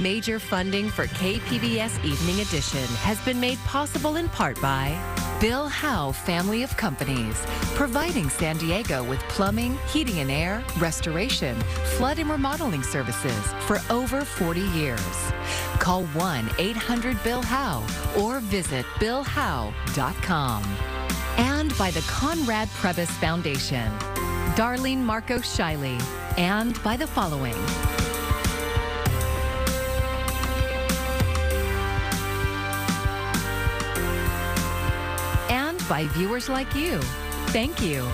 Major funding for KPBS Evening Edition has been made possible in part by Bill Howe Family of Companies, providing San Diego with plumbing, heating and air, restoration, flood and remodeling services for over 40 years. Call 1-800-BILL-HOWE or visit billhowe.com. And by the Conrad Prebys Foundation, Darlene Marco Shiley, and by the following. And by viewers like you. Thank you.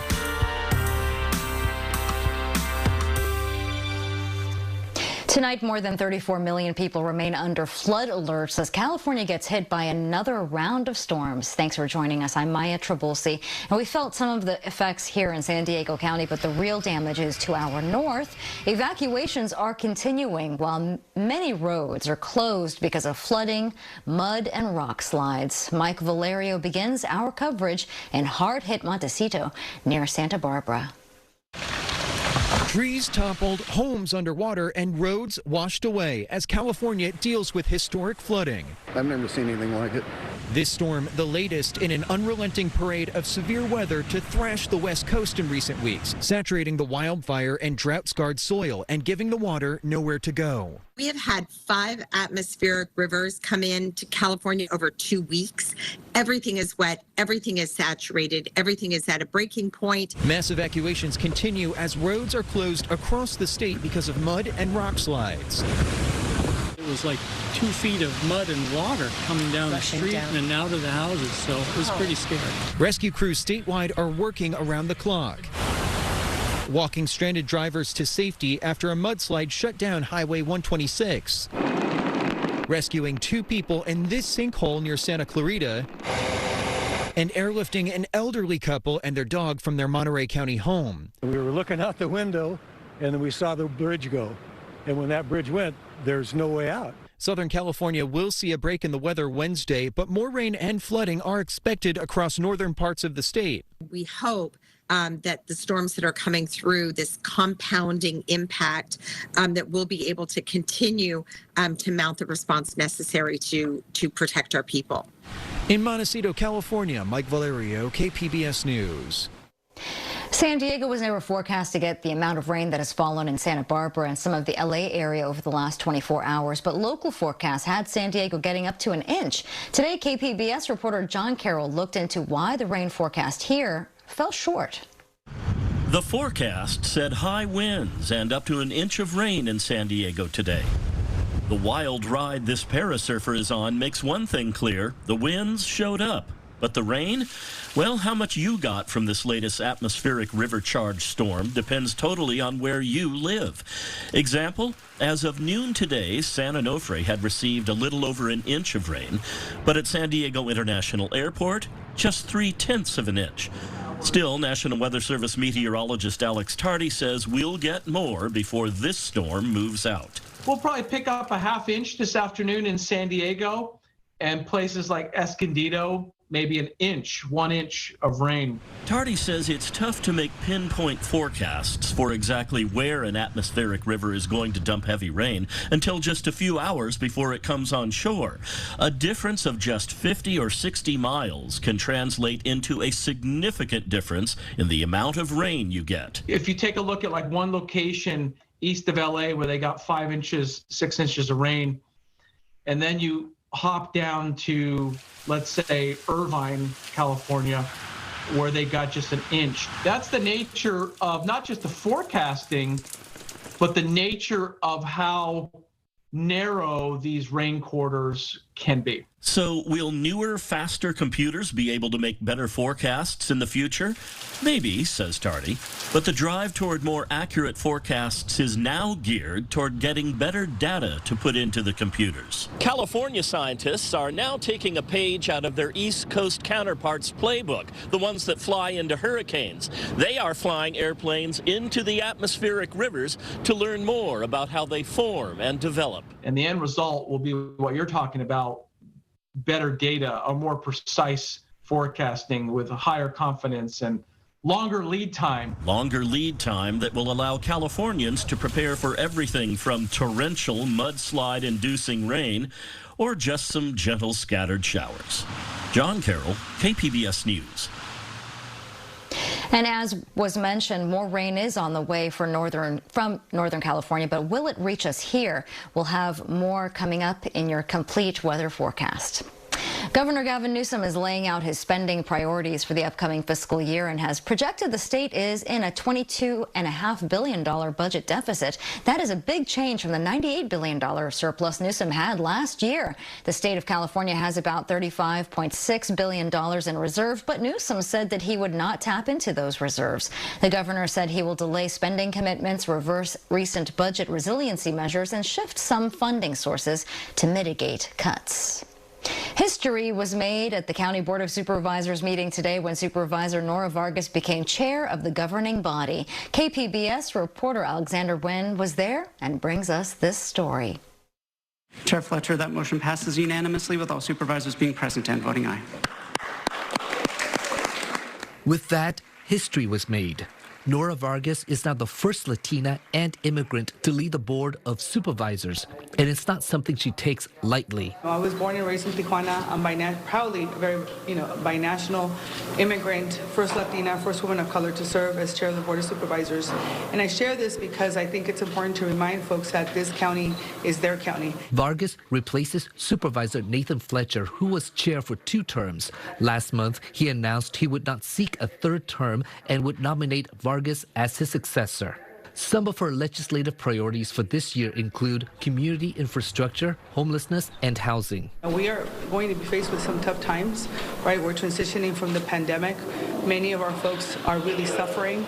Tonight, more than 34 million people remain under flood alerts as California gets hit by another round of storms. Thanks for joining us. I'm Maya Trabulsi, and we felt some of the effects here in San Diego County, but the real damage is to our north. Evacuations are continuing while many roads are closed because of flooding, mud, and rock slides. Mike Valerio begins our coverage in hard-hit Montecito near Santa Barbara. Trees toppled, homes underwater, and roads washed away as California deals with historic flooding. I've never seen anything like it. This storm, the latest in an unrelenting parade of severe weather to thrash the West Coast in recent weeks, saturating the wildfire and drought-scarred soil and giving the water nowhere to go. We have had 5 atmospheric rivers come into California over 2 weeks. Everything is wet, everything is saturated, everything is at a breaking point. Mass evacuations continue as roads are closed across the state because of mud and rock slides. It was like 2 feet of mud and water coming down the street and out of the houses, so it was pretty scary. Rescue crews statewide are working around the clock, walking stranded drivers to safety after a mudslide shut down Highway 126. Rescuing 2 people in this sinkhole near Santa Clarita, and airlifting an elderly couple and their dog from their Monterey County home. We were looking out the window, and then we saw the bridge go. And when that bridge went, there's no way out. Southern California will see a break in the weather Wednesday, but more rain and flooding are expected across northern parts of the state. We hope that the storms that are coming through, this compounding impact, that we'll be able to continue to mount the response necessary to protect our people. In Montecito, California, Mike Valerio, KPBS News. San Diego was never forecast to get the amount of rain that has fallen in Santa Barbara and some of the LA area over the last 24 hours, but local forecasts had San Diego getting up to an inch. Today, KPBS reporter John Carroll looked into why the rain forecast here fell short. The forecast said high winds and up to an inch of rain in San Diego today. The wild ride this parasurfer is on makes one thing clear: the winds showed up. But the rain? Well, how much you got from this latest atmospheric river charge storm depends totally on where you live. Example, as of noon today, San Onofre had received a little over an inch of rain, but at San Diego International Airport, just 3/10 of an inch. Still, National Weather Service meteorologist Alex Tardy says we'll get more before this storm moves out. We'll probably pick up a ½ inch this afternoon in San Diego, and places like Escondido, maybe 1 inch of rain. Tardy says it's tough to make pinpoint forecasts for exactly where an atmospheric river is going to dump heavy rain until just a few hours before it comes on shore. A difference of just 50 or 60 miles can translate into a significant difference in the amount of rain you get. If you take a look at like one location east of LA where they got 5 inches, 6 inches of rain, and then you hop down to, let's say, Irvine, California, where they got just an inch. That's the nature of not just the forecasting, but the nature of how narrow these rain quarters can be. So will newer, faster computers be able to make better forecasts in the future? Maybe, says Tardy, but the drive toward more accurate forecasts is now geared toward getting better data to put into the computers. California scientists are now taking a page out of their East Coast counterparts' playbook, the ones that fly into hurricanes. They are flying airplanes into the atmospheric rivers to learn more about how they form and develop. And the end result will be what you're talking about: better data, a more precise forecasting with a higher confidence and longer lead time. Longer lead time that will allow Californians to prepare for everything from torrential mudslide-inducing rain or just some gentle scattered showers. John Carroll, KPBS News. And as was mentioned, more rain is on the way from Northern California, but will it reach us here? We'll have more coming up in your complete weather forecast. Governor Gavin Newsom is laying out his spending priorities for the upcoming fiscal year and has projected the state is in a $22.5 billion budget deficit. That is a big change from the $98 billion surplus Newsom had last year. The state of California has about $35.6 billion in reserves, but Newsom said that he would not tap into those reserves. The governor said he will delay spending commitments, reverse recent budget resiliency measures, and shift some funding sources to mitigate cuts. History was made at the County Board of Supervisors meeting today when Supervisor Nora Vargas became chair of the governing body. KPBS reporter Alexander Nguyen was there and brings us this story. Chair Fletcher, that motion passes unanimously with all supervisors being present and voting aye. With that, history was made. Nora Vargas is now the first Latina and immigrant to lead the Board of Supervisors, and it's not something she takes lightly. I was born and raised in Tijuana. I'm proudly a very, binational immigrant, first Latina, first woman of color to serve as chair of the Board of Supervisors. And I share this because I think it's important to remind folks that this county is their county. Vargas replaces Supervisor Nathan Fletcher, who was chair for 2 terms. Last month, he announced he would not seek a 3rd term and would nominate Vargas as his successor. Some of her legislative priorities for this year include community infrastructure, homelessness, and housing. We are going to be faced with some tough times, right? We're transitioning from the pandemic. Many of our folks are really suffering.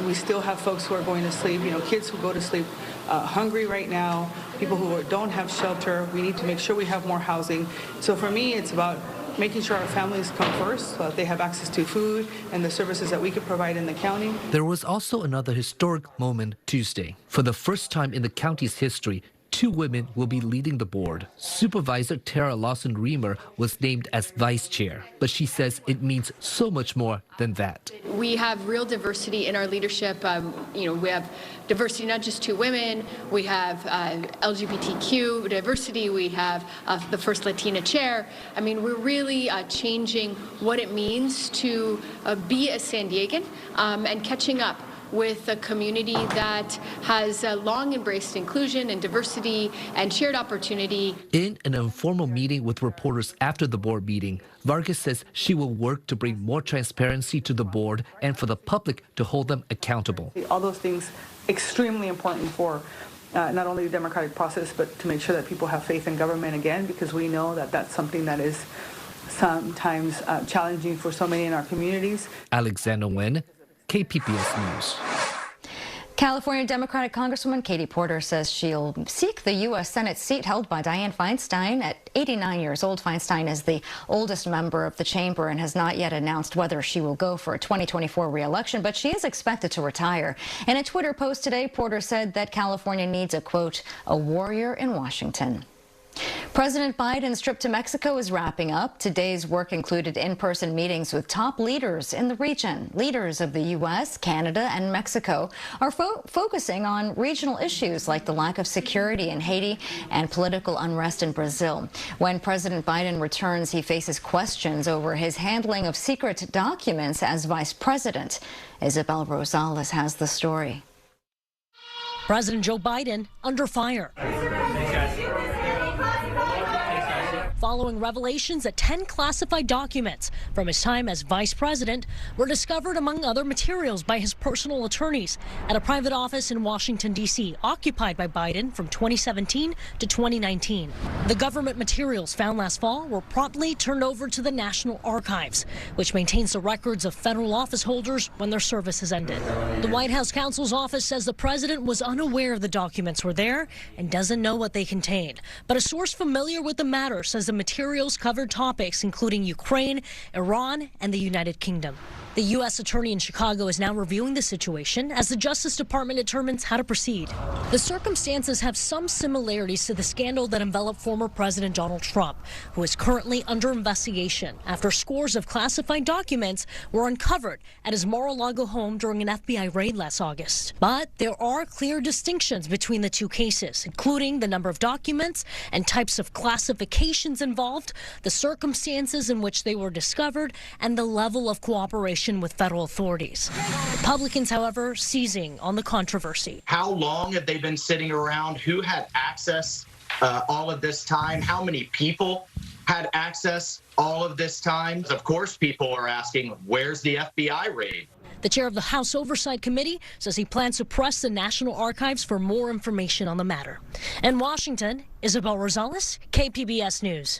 We still have folks who are going to sleep, kids who go to sleep hungry right now, people who don't have shelter. We need to make sure we have more housing. So for me, it's about making sure our families come first so that they have access to food and the services that we could provide in the county. There was also another historic moment Tuesday. For the first time in the county's history, 2 women will be leading the board. Supervisor Tara Lawson-Reamer was named as vice chair, but she says it means so much more than that. We have real diversity in our leadership. We have diversity, not just 2 women. We have LGBTQ diversity. We have the first Latina chair. I mean, we're really changing what it means to be a San Diegan and catching up with a community that has long embraced inclusion and diversity and shared opportunity. In an informal meeting with reporters after the board meeting, Vargas says she will work to bring more transparency to the board and for the public to hold them accountable. All those things extremely important for not only the democratic process, but to make sure that people have faith in government again, because we know that that's something that is sometimes challenging for so many in our communities. Alexander Nguyen, KPBS News. California Democratic Congresswoman Katie Porter says she'll seek the U.S. Senate seat held by Dianne Feinstein. At 89 years old, Feinstein is the oldest member of the chamber and has not yet announced whether she will go for a 2024 re-election, but she is expected to retire. In a Twitter post today, Porter said that California needs a, quote, a warrior in Washington. President Biden's trip to Mexico is wrapping up. Today's work included in-person meetings with top leaders in the region. Leaders of the U.S., Canada, and Mexico are focusing on regional issues like the lack of security in Haiti and political unrest in Brazil. When President Biden returns, he faces questions over his handling of secret documents as vice president. Isabel Rosales has the story. President Joe Biden under fire following revelations that 10 classified documents from his time as vice president were discovered, among other materials, by his personal attorneys at a private office in Washington, D.C., occupied by Biden from 2017 to 2019. The government materials found last fall were promptly turned over to the National Archives, which maintains the records of federal office holders when their service has ended. The White House counsel's office says the president was unaware the documents were there and doesn't know what they contained. But a source familiar with the matter says the materials covered topics including Ukraine, Iran, and the United Kingdom. The U.S. Attorney in Chicago is now reviewing the situation as the Justice Department determines how to proceed. The circumstances have some similarities to the scandal that enveloped former President Donald Trump, who is currently under investigation after scores of classified documents were uncovered at his Mar-a-Lago home during an FBI raid last August. But there are clear distinctions between the two cases, including the number of documents and types of classifications involved, the circumstances in which they were discovered, and the level of cooperation with federal authorities. Republicans, however, seizing on the controversy. How long have they been sitting around? Who had access all of this time? How many people had access all of this time? Of course, people are asking, where's the FBI raid? The chair of the House Oversight Committee says he plans to press the National Archives for more information on the matter. In Washington, Isabel Rosales, KPBS News.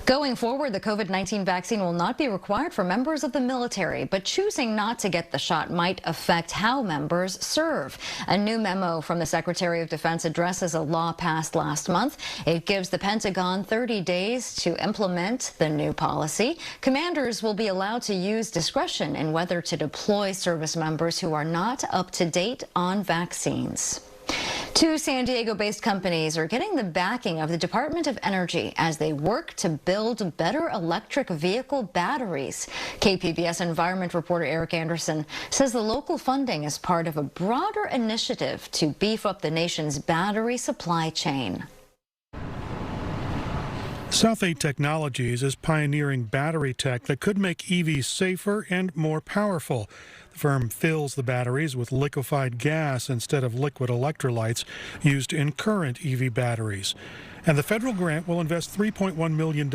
Going forward, the COVID-19 vaccine will not be required for members of the military, but choosing not to get the shot might affect how members serve. A new memo from the Secretary of Defense addresses a law passed last month. It gives the Pentagon 30 days to implement the new policy. Commanders will be allowed to use discretion in whether to deploy service members who are not up to date on vaccines. Two San Diego-based companies are getting the backing of the Department of Energy as they work to build better electric vehicle batteries. KPBS environment reporter Eric Anderson says the local funding is part of a broader initiative to beef up the nation's battery supply chain. South 8 Technologies is pioneering battery tech that could make EVs safer and more powerful. The firm fills the batteries with liquefied gas instead of liquid electrolytes used in current EV batteries. And the federal grant will invest $3.1 million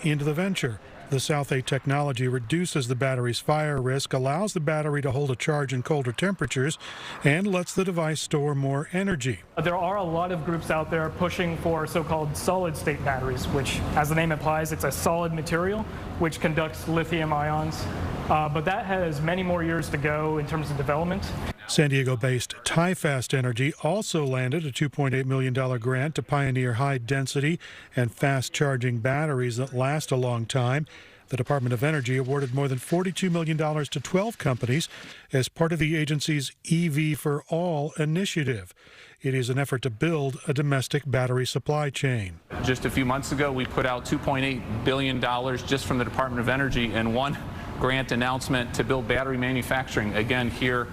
into the venture. The South 8 technology reduces the battery's fire risk, allows the battery to hold a charge in colder temperatures, and lets the device store more energy. There are a lot of groups out there pushing for so-called solid-state batteries, which, as the name implies, it's a solid material which conducts lithium ions. But that has many more years to go in terms of development. San Diego-based TieFast Energy also landed a $2.8 million grant to pioneer high-density and fast-charging batteries that last a long time. The Department of Energy awarded more than $42 million to 12 companies as part of the agency's EV for All initiative. It is an effort to build a domestic battery supply chain. Just a few months ago, we put out $2.8 billion just from the Department of Energy in one grant announcement to build battery manufacturing, again, here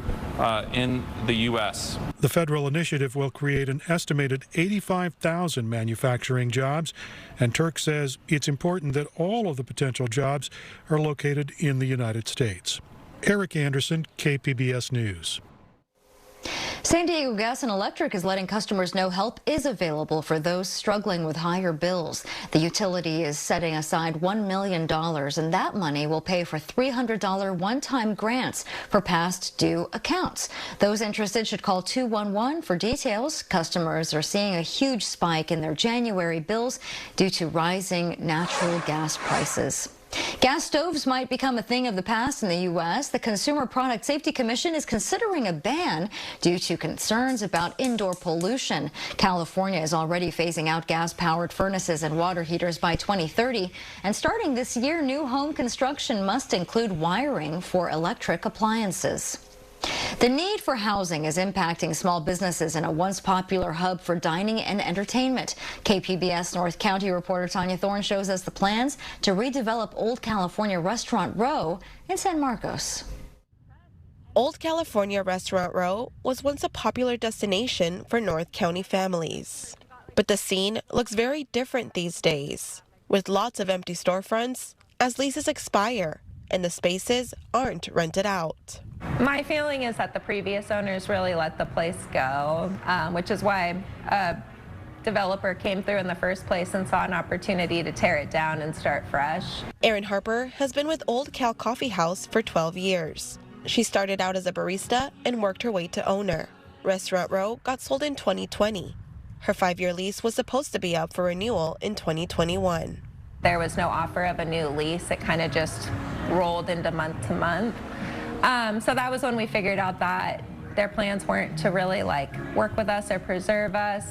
in the U.S. The federal initiative will create an estimated 85,000 manufacturing jobs, and Turk says it's important that all of the potential jobs are located in the United States. Eric Anderson, KPBS News. San Diego Gas and Electric is letting customers know help is available for those struggling with higher bills. The utility is setting aside $1 million, and that money will pay for $300 one-time grants for past due accounts. Those interested should call 211 for details. Customers are seeing a huge spike in their January bills due to rising natural gas prices. Gas stoves might become a thing of the past in the U.S. The Consumer Product Safety Commission is considering a ban due to concerns about indoor pollution. California is already phasing out gas-powered furnaces and water heaters by 2030. And starting this year, new home construction must include wiring for electric appliances. The need for housing is impacting small businesses in a once popular hub for dining and entertainment. KPBS North County reporter Tanya Thorne shows us the plans to redevelop Old California Restaurant Row in San Marcos. Old California Restaurant Row was once a popular destination for North County families. But the scene looks very different these days, with lots of empty storefronts as leases expire and the spaces aren't rented out. My feeling is that the previous owners really let the place go, which is why a developer came through in the first place and saw an opportunity to tear it down and start fresh. Erin Harper has been with Old Cal Coffee House for 12 years. She started out as a barista and worked her way to owner. Restaurant Row got sold in 2020. Her 5-year lease was supposed to be up for renewal in 2021. There was no offer of a new lease. It kind of just rolled into month to month. So that was when we figured out that their plans weren't to really work with us or preserve us.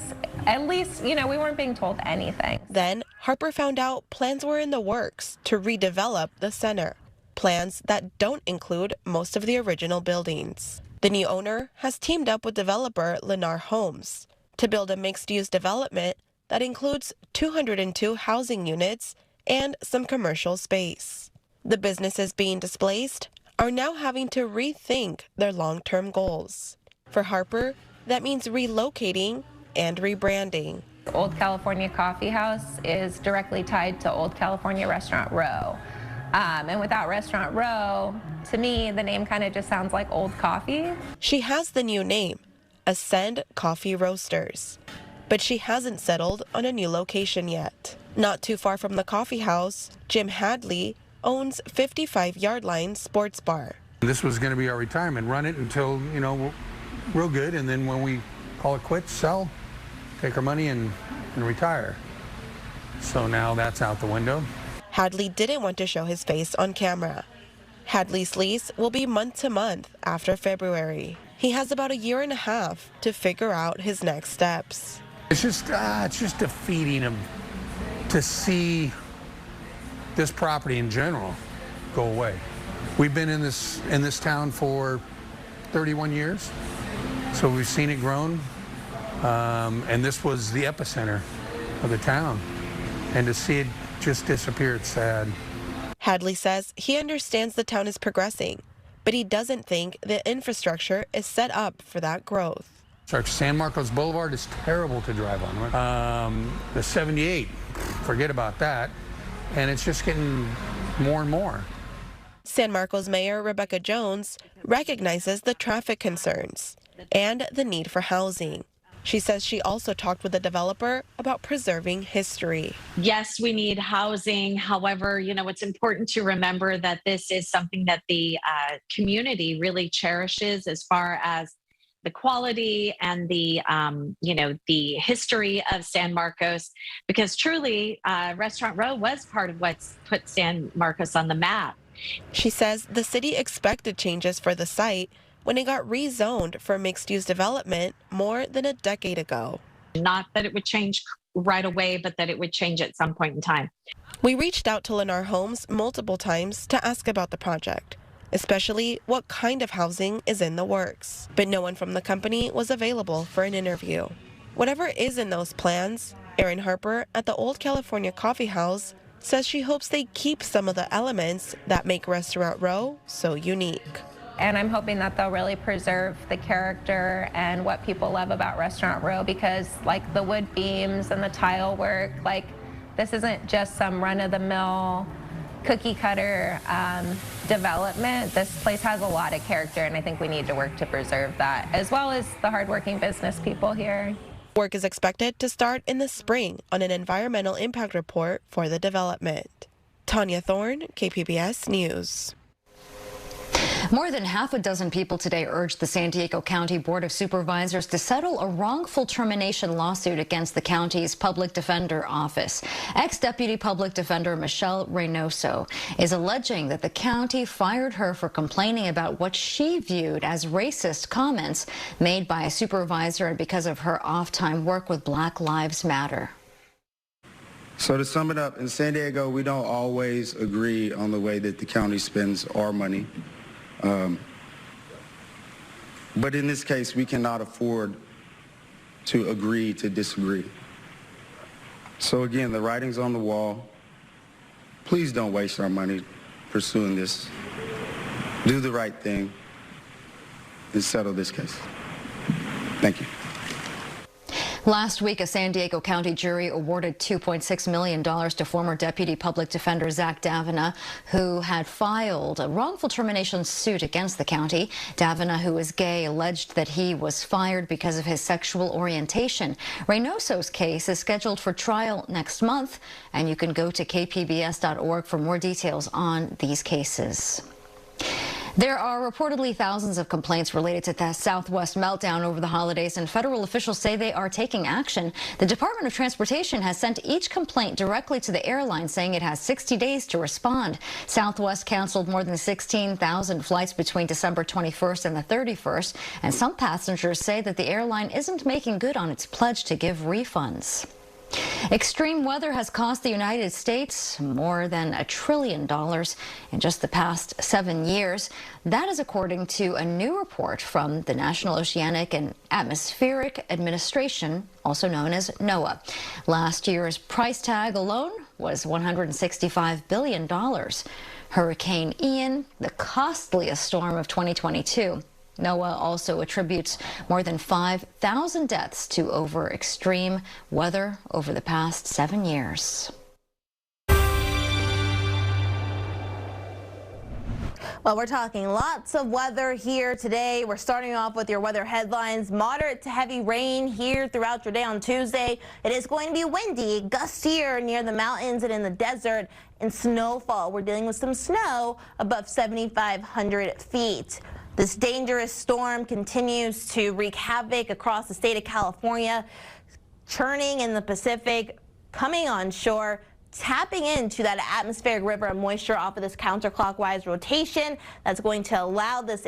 At least, we weren't being told anything. Then Harper found out plans were in the works to redevelop the center. plans that don't include most of the original buildings. The new owner has teamed up with developer Lennar Homes to build a mixed-use development that includes 202 housing units and some commercial space. The businesses being displaced are now having to rethink their long-term goals. For Harper, that means relocating and rebranding. Old California Coffee House is directly tied to Old California Restaurant Row. And without Restaurant Row, to me, the name kind of just sounds like old coffee. She has the new name, Ascend Coffee Roasters, but she hasn't settled on a new location yet. Not too far from the coffee house, Jim Hadley owns 55 Yard Line Sports Bar. This was going to be our retirement, run it until, real good, and then when we call it quits, sell, take our money and retire. So now that's out the window. Hadley didn't want to show his face on camera. Hadley's lease will be month to month after February. He has about a year and a half to figure out his next steps. It's just defeating him to see this property in general go away. We've been in this town for 31 years, so we've seen it grown, and this was the epicenter of the town, and to see it just disappear, it's sad. Hadley says he understands the town is progressing, but he doesn't think the infrastructure is set up for that growth. San Marcos Boulevard is terrible to drive on. The 78, forget about that, and it's just getting more and more. San Marcos Mayor Rebecca Jones recognizes the traffic concerns and the need for housing. She says she also talked with the developer about preserving history. Yes, we need housing. However, it's important to remember that this is something that the community really cherishes as far as the quality and the history of San Marcos, because truly Restaurant Row was part of what's put San Marcos on the map. She says the city expected changes for the site when it got rezoned for mixed-use development more than a decade ago. Not that it would change right away, but that it would change at some point in time. We reached out to Lennar Homes multiple times to ask about the project, especially what kind of housing is in the works. But no one from the company was available for an interview. Whatever is in those plans, Erin Harper at the Old California Coffee House says she hopes they keep some of the elements that make Restaurant Row so unique. And I'm hoping that they'll really preserve the character and what people love about Restaurant Row, because like the wood beams and the tile work, this isn't just some run-of-the-mill cookie cutter development. This place has a lot of character, and I think we need to work to preserve that, as well as the hardworking business people here. Work is expected to start in the spring on an environmental impact report for the development. Tanya Thorne, KPBS News. More than half a dozen people today urged the San Diego County Board of Supervisors to settle a wrongful termination lawsuit against the county's public defender office. Ex-Deputy Public Defender Michelle Reynoso is alleging that the county fired her for complaining about what she viewed as racist comments made by a supervisor and because of her off-time work with Black Lives Matter. So to sum it up, in San Diego, we don't always agree on the way that the county spends our money. But in this case, we cannot afford to agree to disagree. So again, the writing's on the wall. Please don't waste our money pursuing this. Do the right thing and settle this case. Thank you. Last week, a San Diego County jury awarded $2.6 million to former Deputy Public Defender Zach Davina, who had filed a wrongful termination suit against the county. Davina, who is gay, alleged that he was fired because of his sexual orientation. Reynoso's case is scheduled for trial next month, and you can go to kpbs.org for more details on these cases. There are reportedly thousands of complaints related to the Southwest meltdown over the holidays, and federal officials say they are taking action. The Department of Transportation has sent each complaint directly to the airline, saying it has 60 days to respond. Southwest canceled more than 16,000 flights between December 21st and the 31st, and some passengers say that the airline isn't making good on its pledge to give refunds. Extreme weather has cost the United States more than $1 trillion in just the past 7 years. That is according to a new report from the National Oceanic and Atmospheric Administration, also known as NOAA. Last year's price tag alone was $165 billion. Hurricane Ian, the costliest storm of 2022. NOAA also attributes more than 5,000 deaths to extreme weather over the past 7 years. Well, we're talking lots of weather here today. We're starting off with your weather headlines. Moderate to heavy rain here throughout your day on Tuesday. It is going to be windy, gustier near the mountains and in the desert, and snowfall. We're dealing with some snow above 7,500 feet. This dangerous storm continues to wreak havoc across the state of California, churning in the Pacific, coming on shore, tapping into that atmospheric river of moisture off of this counterclockwise rotation that's going to allow this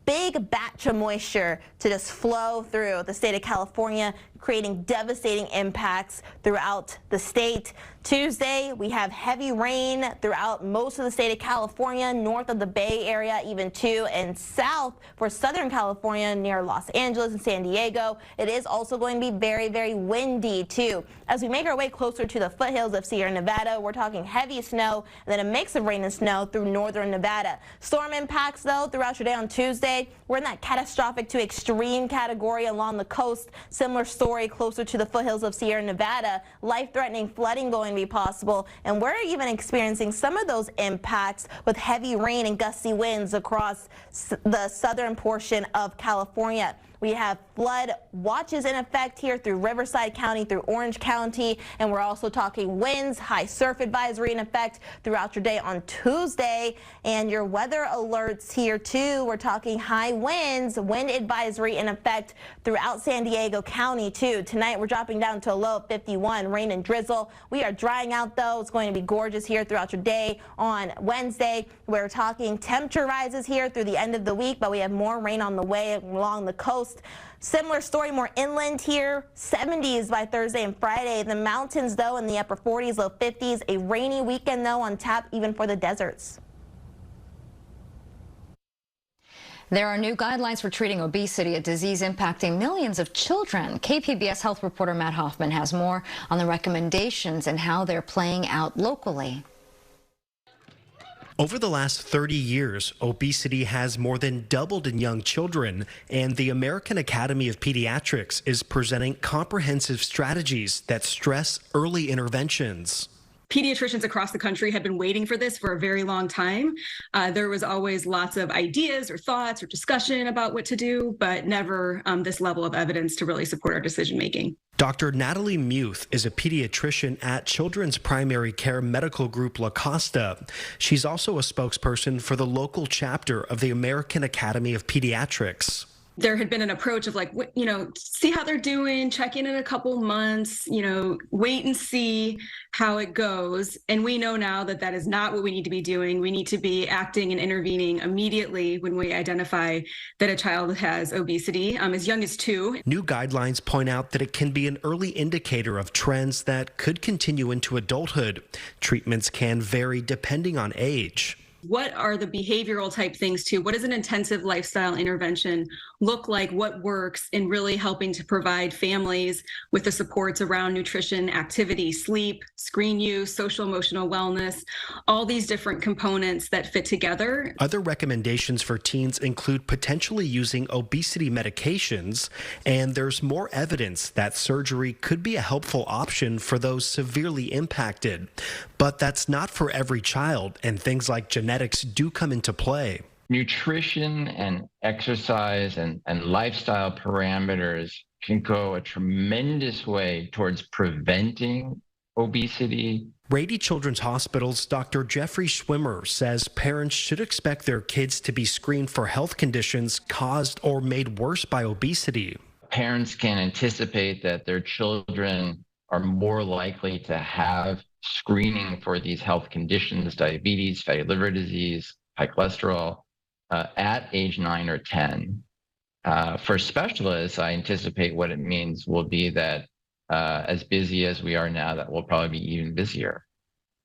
big batch of moisture to just flow through the state of California, creating devastating impacts throughout the state. Tuesday, we have heavy rain throughout most of the state of California, north of the Bay Area, even too, and south for Southern California near Los Angeles and San Diego. It is also going to be very, very windy too. As we make our way closer to the foothills of Sierra Nevada, we're talking heavy snow and then a mix of rain and snow through northern Nevada. Storm impacts though throughout your day on Tuesday. We're in that catastrophic to extreme category along the coast. Similar story closer to the foothills of Sierra Nevada. Life-threatening flooding going to be possible, and we're even experiencing some of those impacts with heavy rain and gusty winds across the southern portion of California. We have flood watches in effect here through Riverside County, through Orange County, and we're also talking winds, high surf advisory in effect throughout your day on Tuesday. And your weather alerts here too. We're talking high winds, wind advisory in effect throughout San Diego County too. Tonight we're dropping down to a low of 51, rain and drizzle. We are drying out though. It's going to be gorgeous here throughout your day on Wednesday. We're talking temperature rises here through the end of the week, but we have more rain on the way along the coast. Similar story, more inland here, 70s by Thursday and Friday. The mountains, though, in the upper 40s, low 50s. A rainy weekend, though, on tap even for the deserts. There are new guidelines for treating obesity, a disease impacting millions of children. KPBS health reporter Matt Hoffman has more on the recommendations and how they're playing out locally. Over the last 30 years, obesity has more than doubled in young children, and the American Academy of Pediatrics is presenting comprehensive strategies that stress early interventions. Pediatricians across the country have been waiting for this for a very long time. There was always lots of ideas or thoughts or discussion about what to do, but never this level of evidence to really support our decision making. Dr. Natalie Muth is a pediatrician at Children's Primary Care Medical Group La Costa. She's also a spokesperson for the local chapter of the American Academy of Pediatrics. There had been an approach of like, see how they're doing, check in a couple months, wait and see how it goes. And we know now that that is not what we need to be doing. We need to be acting and intervening immediately when we identify that a child has obesity, as young as 2. New guidelines point out that it can be an early indicator of trends that could continue into adulthood. Treatments can vary depending on age. What are the behavioral type things too? What does an intensive lifestyle intervention look like? What works in really helping to provide families with the supports around nutrition, activity, sleep, screen use, social emotional wellness, all these different components that fit together. Other recommendations for teens include potentially using obesity medications, and there's more evidence that surgery could be a helpful option for those severely impacted. But that's not for every child, and things like genetics do come into play. Nutrition and exercise and lifestyle parameters can go a tremendous way towards preventing obesity. Rady Children's Hospital's Dr. Jeffrey Schwimmer says parents should expect their kids to be screened for health conditions caused or made worse by obesity. Parents can anticipate that their children are more likely to have screening for these health conditions, diabetes, fatty liver disease, high cholesterol, at age 9 or 10. For specialists, I anticipate what it means will be that as busy as we are now, that we'll probably be even busier.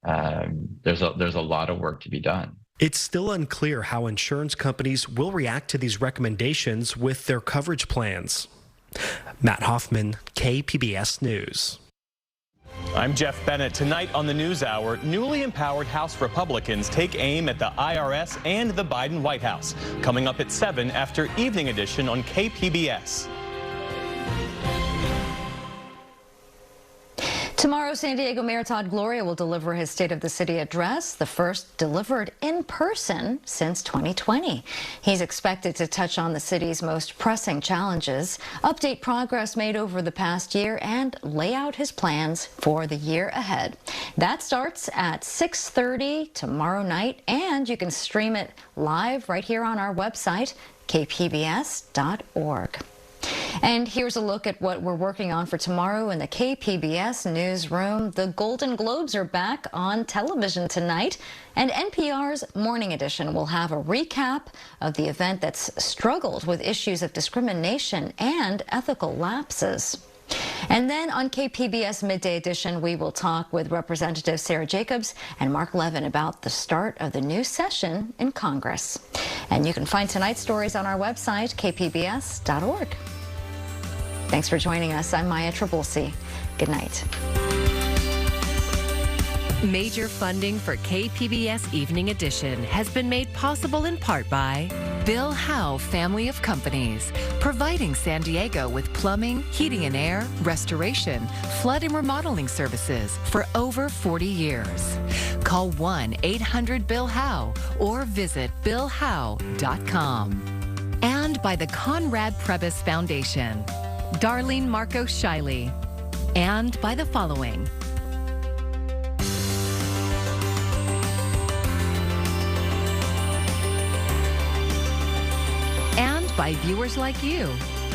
There's a lot of work to be done. It's still unclear how insurance companies will react to these recommendations with their coverage plans. Matt Hoffman, KPBS News. I'm Jeff Bennett. Tonight on the NewsHour, newly empowered House Republicans take aim at the IRS and the Biden White House. Coming up at 7 after Evening Edition on KPBS. Tomorrow, San Diego Mayor Todd Gloria will deliver his State of the City address, the first delivered in person since 2020. He's expected to touch on the city's most pressing challenges, update progress made over the past year, and lay out his plans for the year ahead. That starts at 6:30 tomorrow night, and you can stream it live right here on our website, kpbs.org. And here's a look at what we're working on for tomorrow in the KPBS newsroom. The Golden Globes are back on television tonight, and NPR's Morning Edition will have a recap of the event that's struggled with issues of discrimination and ethical lapses. And then on KPBS Midday Edition, we will talk with Representatives Sarah Jacobs and Mark Levin about the start of the new session in Congress. And you can find tonight's stories on our website, kpbs.org. Thanks for joining us. I'm Maya Trabulsi. Good night. Major funding for KPBS Evening Edition has been made possible in part by Bill Howe Family of Companies, providing San Diego with plumbing, heating and air, restoration, flood and remodeling services for over 40 years. Call 1-800-BILL-HOWE or visit billhowe.com. And by the Conrad Prebys Foundation, Darlene Marco Shiley, and by the following. And by viewers like you.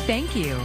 Thank you.